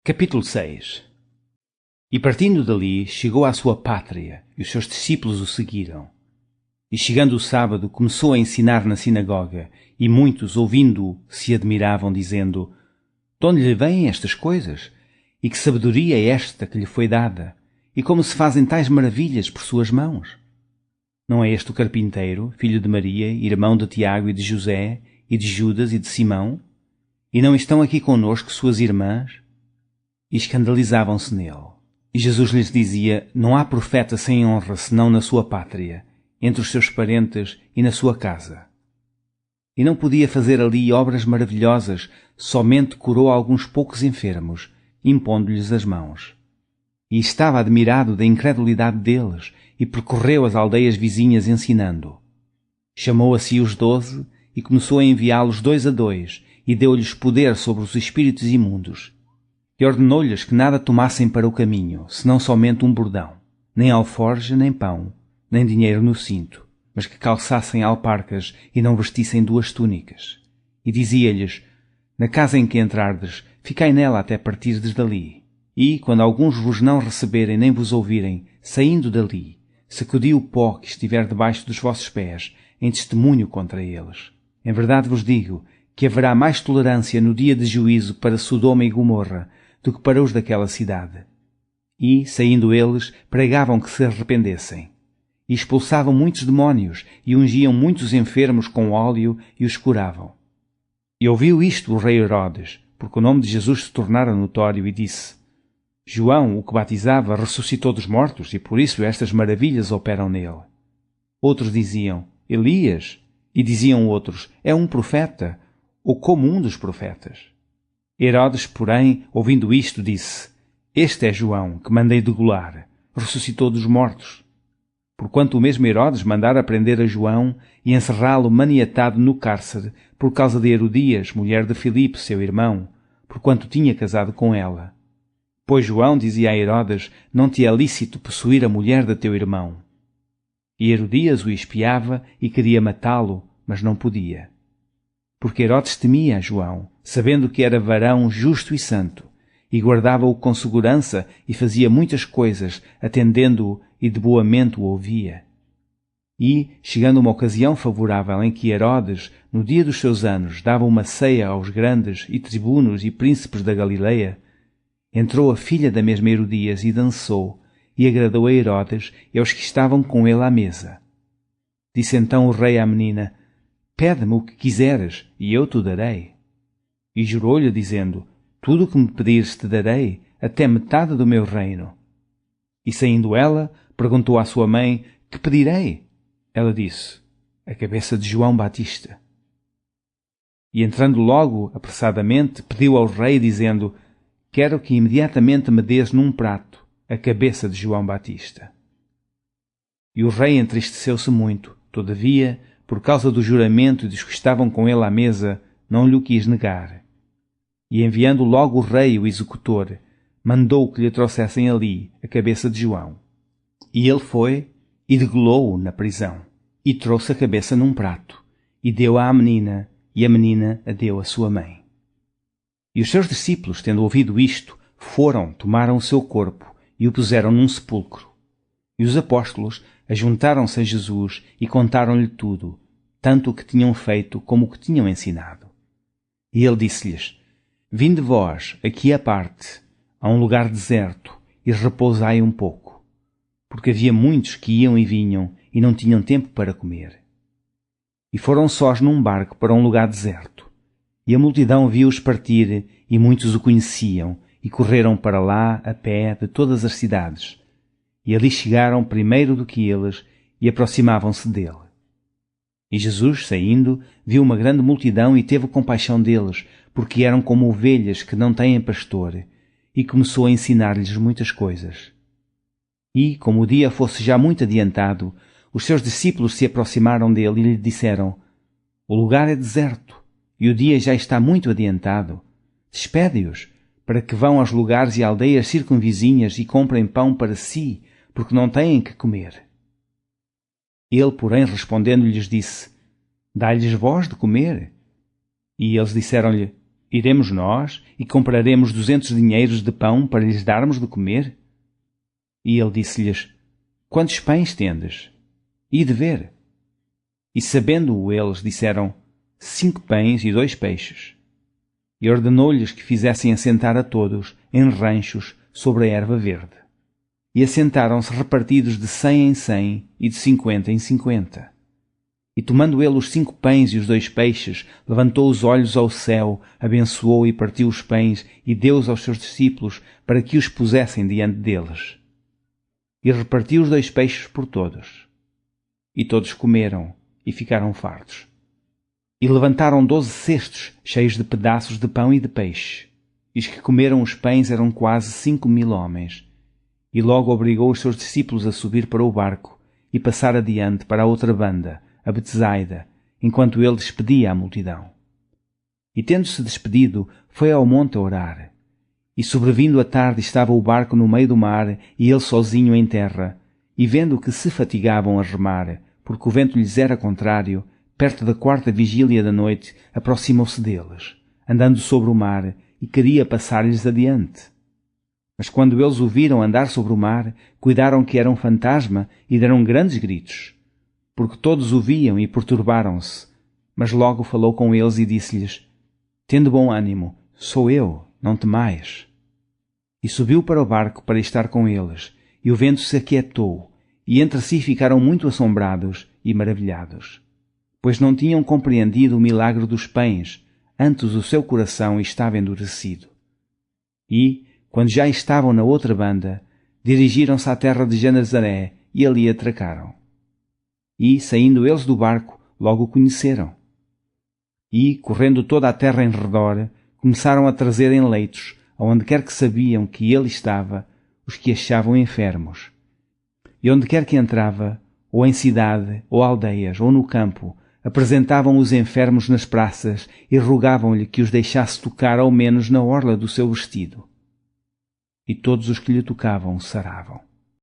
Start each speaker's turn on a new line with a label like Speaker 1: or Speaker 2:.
Speaker 1: Capítulo 6. E partindo dali, chegou à sua pátria, e os seus discípulos o seguiram. E chegando o sábado, começou a ensinar na sinagoga, e muitos, ouvindo-o, se admiravam, dizendo: De onde lhe vêm estas coisas? E que sabedoria é esta que lhe foi dada? E como se fazem tais maravilhas por suas mãos? Não é este o carpinteiro, filho de Maria, irmão de Tiago e de José, e de Judas e de Simão? E não estão aqui conosco suas irmãs? E escandalizavam-se nele. E Jesus lhes dizia: Não há profeta sem honra senão na sua pátria, entre os seus parentes e na sua casa. E não podia fazer ali obras maravilhosas, somente curou alguns poucos enfermos, impondo-lhes as mãos. E estava admirado da incredulidade deles, e percorreu as aldeias vizinhas ensinando. Chamou a si os 12, e começou a enviá-los 2 a 2, e deu-lhes poder sobre os espíritos imundos. E ordenou-lhes que nada tomassem para o caminho, senão somente um bordão, nem alforje, nem pão, nem dinheiro no cinto, mas que calçassem alparcas e não vestissem 2 túnicas. E dizia-lhes: Na casa em que entrardes, ficai nela até partirdes dali. E, quando alguns vos não receberem nem vos ouvirem, saindo dali, sacudi o pó que estiver debaixo dos vossos pés, em testemunho contra eles. Em verdade vos digo que haverá mais tolerância no dia de juízo para Sodoma e Gomorra do que para os daquela cidade. E, saindo eles, pregavam que se arrependessem. E expulsavam muitos demónios, e ungiam muitos enfermos com óleo, e os curavam. E ouviu isto o rei Herodes, porque o nome de Jesus se tornara notório, e disse: João, o que batizava, ressuscitou dos mortos, e por isso estas maravilhas operam nele. Outros diziam: Elias. E diziam outros: É um profeta, ou como um dos profetas. Herodes, porém, ouvindo isto, disse: Este é João, que mandei degolar, ressuscitou dos mortos. Porquanto o mesmo Herodes mandara prender a João e encerrá-lo maniatado no cárcere por causa de Herodias, mulher de Filipe, seu irmão, porquanto tinha casado com ela. Pois João dizia a Herodes: Não te é lícito possuir a mulher de teu irmão. E Herodias o espiava e queria matá-lo, mas não podia. Porque Herodes temia a João, sabendo que era varão justo e santo, e guardava-o com segurança e fazia muitas coisas, atendendo-o e de boa mente o ouvia. E, chegando uma ocasião favorável em que Herodes, no dia dos seus anos, dava uma ceia aos grandes e tribunos e príncipes da Galileia, entrou a filha da mesma Herodias e dançou, e agradou a Herodes e aos que estavam com ele à mesa. Disse então o rei à menina: Pede-me o que quiseres, e eu te darei. E jurou-lhe, dizendo: Tudo o que me pedires te darei, até metade do meu reino. E saindo ela, perguntou à sua mãe: Que pedirei? Ela disse: A cabeça de João Batista. E entrando logo, apressadamente, pediu ao rei, dizendo: Quero que imediatamente me dês num prato a cabeça de João Batista. E o rei entristeceu-se muito, todavia, por causa do juramento dos que estavam com ele à mesa, não lhe o quis negar. E enviando logo o rei o executor, mandou que lhe trouxessem ali a cabeça de João. E ele foi e degolou-o na prisão, e trouxe a cabeça num prato, e deu-a à menina, e a menina a deu à sua mãe. E os seus discípulos, tendo ouvido isto, foram, tomaram o seu corpo, e o puseram num sepulcro. E os apóstolos ajuntaram-se a Jesus e contaram-lhe tudo, tanto o que tinham feito como o que tinham ensinado. E ele disse-lhes: Vinde vós, aqui à parte, a um lugar deserto, e repousai um pouco, porque havia muitos que iam e vinham, e não tinham tempo para comer. E foram sós num barco para um lugar deserto. E a multidão viu-os partir, e muitos o conheciam, e correram para lá a pé de todas as cidades. E ali chegaram primeiro do que eles, e aproximavam-se dele. E Jesus, saindo, viu uma grande multidão e teve compaixão deles, porque eram como ovelhas que não têm pastor, e começou a ensinar-lhes muitas coisas. E, como o dia fosse já muito adiantado, os seus discípulos se aproximaram dele e lhe disseram: O lugar é deserto, e o dia já está muito adiantado. Despede-os, para que vão aos lugares e aldeias circunvizinhas e comprem pão para si, porque não têm que comer. Ele, porém, respondendo, lhes disse: Dai-lhes vós de comer. E eles disseram-lhe: Iremos nós e compraremos 200 dinheiros de pão para lhes darmos de comer? E ele disse-lhes: Quantos pães tendes? Ide ver. E sabendo-o eles, disseram: 5 pães e 2 peixes. E ordenou-lhes que fizessem assentar a todos em ranchos sobre a erva verde. E assentaram-se repartidos de 100 em 100 e de 50 em 50. E tomando ele os 5 pães e os 2 peixes, levantou os olhos ao céu, abençoou e partiu os pães e deu-os aos seus discípulos para que os pusessem diante deles. E repartiu os 2 peixes por todos. E todos comeram e ficaram fartos. E levantaram 12 cestos cheios de pedaços de pão e de peixe. E os que comeram os pães eram quase 5.000 homens. E logo obrigou os seus discípulos a subir para o barco e passar adiante para a outra banda, a Betsaida, enquanto ele despedia a multidão. E tendo-se despedido, foi ao monte a orar. E sobrevindo a tarde estava o barco no meio do mar e ele sozinho em terra. E vendo que se fatigavam a remar, porque o vento lhes era contrário, perto da 4ª vigília da noite, aproximou-se deles, andando sobre o mar, e queria passar-lhes adiante. Mas quando eles o viram andar sobre o mar, cuidaram que era um fantasma e deram grandes gritos, porque todos o viam e perturbaram-se. Mas logo falou com eles e disse-lhes: Tende bom ânimo, sou eu, não temais. E subiu para o barco para estar com eles, e o vento se aquietou, e entre si ficaram muito assombrados e maravilhados, pois não tinham compreendido o milagre dos pães, antes o seu coração estava endurecido. E, quando já estavam na outra banda, dirigiram-se à terra de Genezaré e ali atracaram. E, saindo eles do barco, logo o conheceram. E, correndo toda a terra em redor, começaram a trazer em leitos, aonde quer que sabiam que ele estava, os que achavam enfermos. E onde quer que entrava, ou em cidade, ou aldeias, ou no campo, apresentavam os enfermos nas praças e rogavam-lhe que os deixasse tocar ao menos na orla do seu vestido. E todos os que lhe tocavam saravam.